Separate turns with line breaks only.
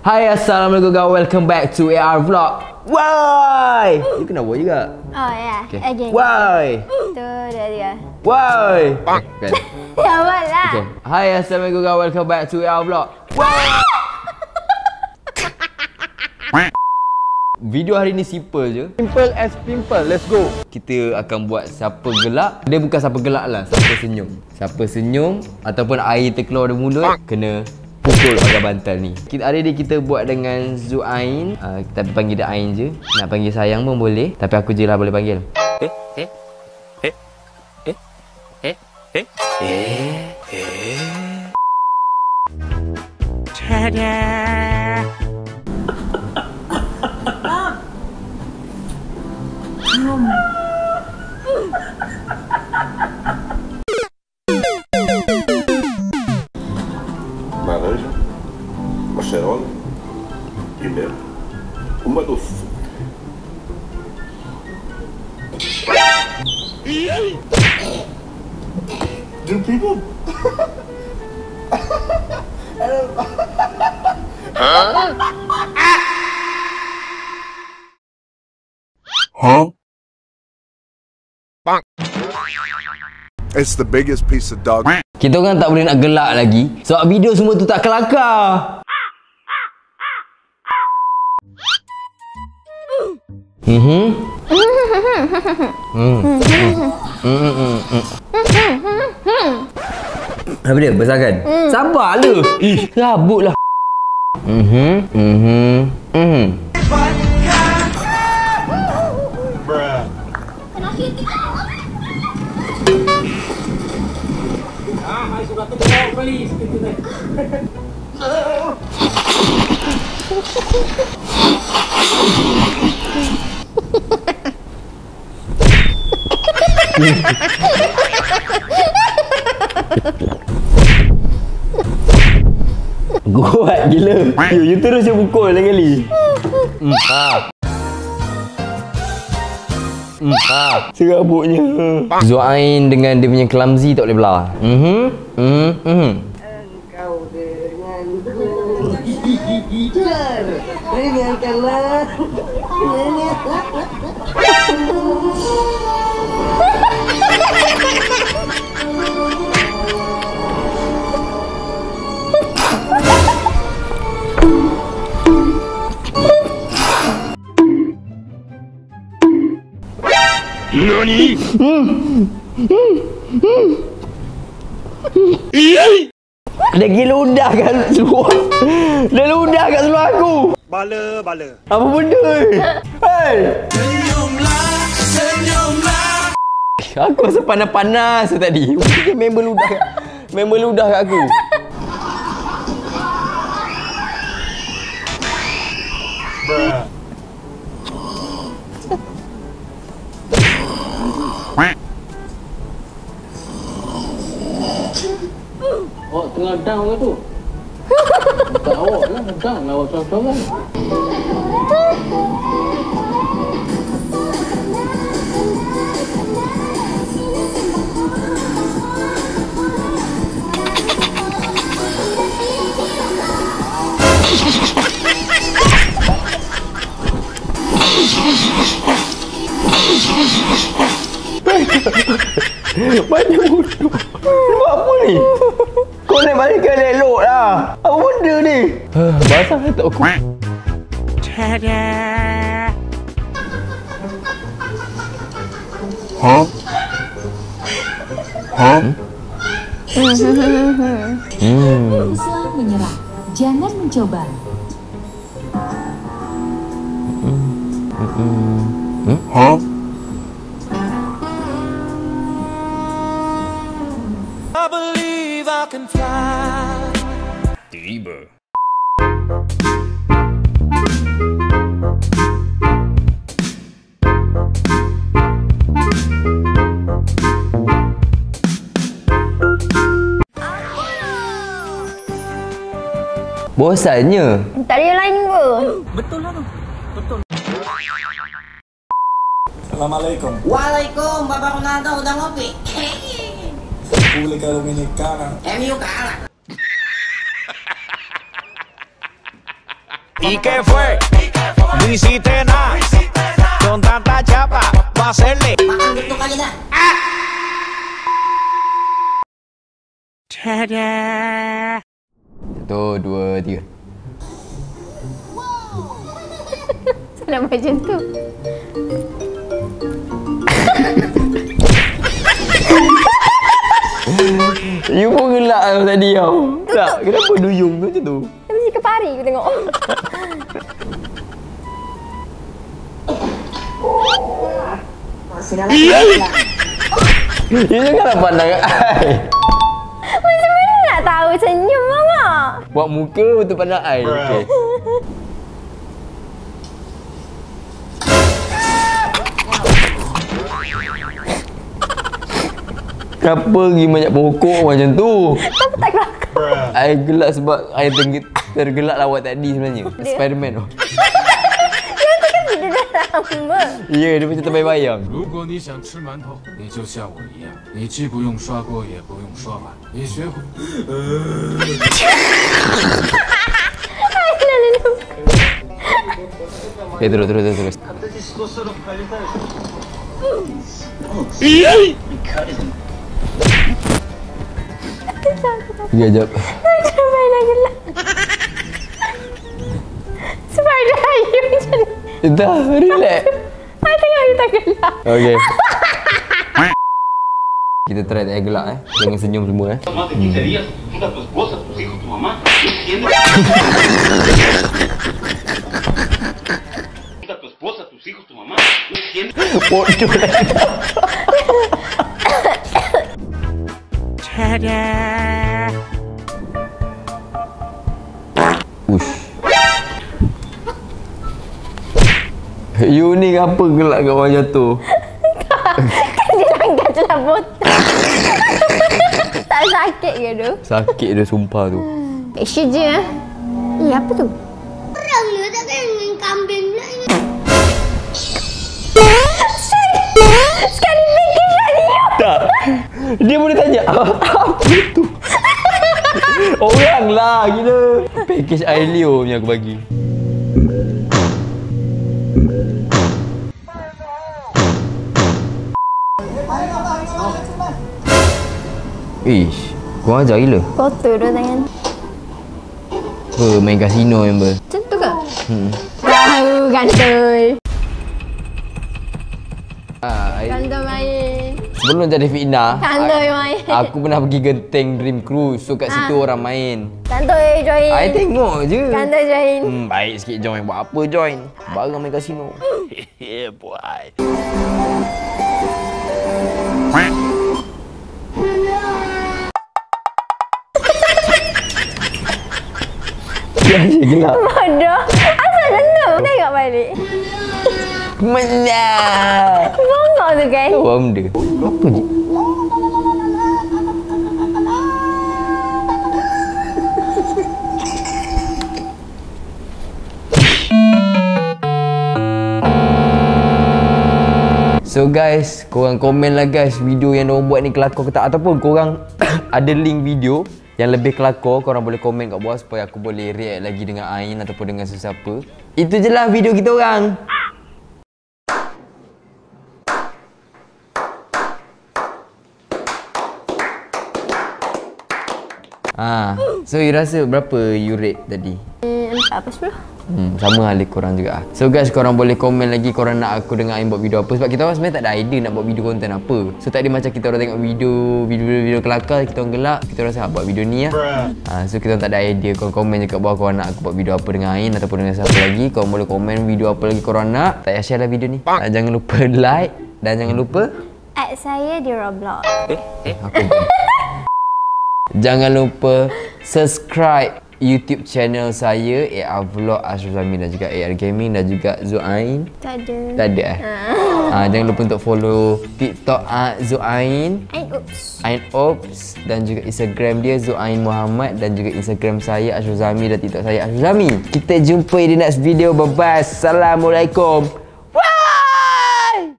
Hai, assalamualaikum guys. Welcome back to AR Vlog. Why? You kena buat juga.
Oh ya.
Okay.
Again.
Why?
Tu dia.
Why? Okay.
Ya malah.
Okay. Hai, assalamualaikum guys. Welcome back to AR Vlog. Why? Video hari ni simple je. Simple as pimple. Let's go. Kita akan buat siapa gelak. Dia bukan siapa gelak lah, siapa senyum. Siapa senyum ataupun air terkeluar dari mulut kena pukul pakai bantal ni. Hari ni kita buat dengan Zuain. Kita panggil dia Ain je. Nak panggil sayang pun boleh, tapi aku je lah boleh panggil. Tada!
Laranja, macerola e mel. Uma doçura. Do people? Huh? It's the biggest piece of dog.
Kita orang tak boleh nak gelak lagi sebab video semua tu tak kelakar. Apa dia? Besarkan? Sabarlah. Ih, rabutlah. Kuat gila. You terus je pukul lain kali. Serabutnya. Zuain dengan dia punya clumsy tak boleh belah.
Engkau dengan dengarkanlah.
Nani?
Dia gila ludah kat seluar. Dia ludah kat seluar aku.
Bala.
Apa benda ni? Hei!
Senyumlah.
Aku rasa panas-panas tadi. Dia member ludah kat aku.
Awak tengah down ke tu? Tak awak lah, down lah awak sorang-sorang.
Banyak bodoh. Buat apa ni? Kau naik balik ke elok lah. Apa benda ni? Basah tak aku.
Tada. Huh?
Usah menyerah. Jangan mencoba.
Huh?
I believe I can fly.
Tiba. Bosannya.
Tak ada yang lain ke?
Betul lah tu. Betul.
Assalamualaikum.
Waalaikum, Bapak Ronaldo udah ngopi.
Boleh kalau ini kanan.
MU kalah.
¿Y qué fue? No hiciste nada. Con tanta chapa, va a hacerle.
Makan gusto ka na.
1, 2, 3.
Salah macam tu.
You pun gelak tadi tau. Tak, kenapa duyung tu macam tu?
Tapi si kepari aku tengok.
Masih dalam lah.
You janganlah pandang I.
Macam mana nak tahu senyum mama?
Buat muka betul pandang I. Okay. Kenapa pergi banyak pokok macam tu?
Tapi tak kelakar.
I gelak sebab I tergelak lawak tadi sebenarnya. Spiderman tu.
Yang tu kan video drama.
Ya, dia macam terbayang-bayang.
如果你想吃馒头，你就像我一样，你既不用刷锅，也不用刷碗，你学会。
Okay, terus. Sekejap.
Macam main lagi lah. Spider ayu macam ni.
Dah, relax.
I tengok you tak gelak.
Okay. Kita try tak gelak Jangan senyum semua
Más de 15 días, junto a tu esposa, tus hijos, tu mamá. ¿Entiendes? Junto a tu esposa, tus hijos, tu mamá. ¿Entiendes?
Bodoh lagi. Ush. You ni apa gelak kat macam tu?
Kan dia langgar je lah botol. Tak sakit ke tu?
Sakit dia sumpah tu.
Action je lah. Apa tu?
Orang ni tak kena kambing pula ni.
Sekali fikir radio.
Tak. Dia boleh tanya apa tu? Orang lah gila. Package Ailio punya aku bagi. Ish, kau ajar gila.
Kotor tu tangan.
Main kasino member.
Macam tu ke? Tahu gantoi. Gantoi main.
Sebelum jadi Fitnah,
Gantoi main.
aku pernah pergi Genting Dream Cruise. So kat situ orang main.
Gantoi join.
I tengok je.
Gantoi join.
Baik sikit join. Buat apa join? Barang main kasino. Yeah boy. Ya, gelap.
Bodoh. Asal dengar. Tengok balik.
Menang.
Bongok tu kan?
Apa benda? Apa je? So guys, korang komen lah guys video yang diorang buat ni kelakar ke tak. Ataupun korang ada link video yang lebih kelakar, korang boleh komen kat bawah supaya aku boleh react lagi dengan Ain ataupun dengan sesiapa. Itu je lah video kita orang. So you rasa berapa you rate tadi?
4 apa 10?
Sama hal korang juga. So guys, korang boleh komen lagi korang nak aku dengan Ain buat video apa. Sebab kita orang sebenarnya tak ada idea nak buat video konten apa. So tak ada macam kita orang tengok video kelakar, kita orang gelak, kita rasa buat video ni lah. So kita orang tak ada idea. Korang komen je kat bawah korang nak aku buat video apa dengan Ain ataupun dengan siapa lagi. Korang boleh komen video apa lagi korang nak. Tak payah share lah video ni. Jangan lupa like dan jangan lupa
Add saya di Roblox.
Jangan lupa subscribe YouTube channel saya AR Vlog Ashraf Zami dan juga AR Gaming dan juga Zuain.
Tak ada.
Tak ada jangan lupa untuk follow TikTok Zuain Ain Ops dan juga Instagram dia Zuain Muhammad dan juga Instagram saya Ashraf Zami dan TikTok saya Ashraf Zami. Kita jumpa di next video. Bye bye. Assalamualaikum.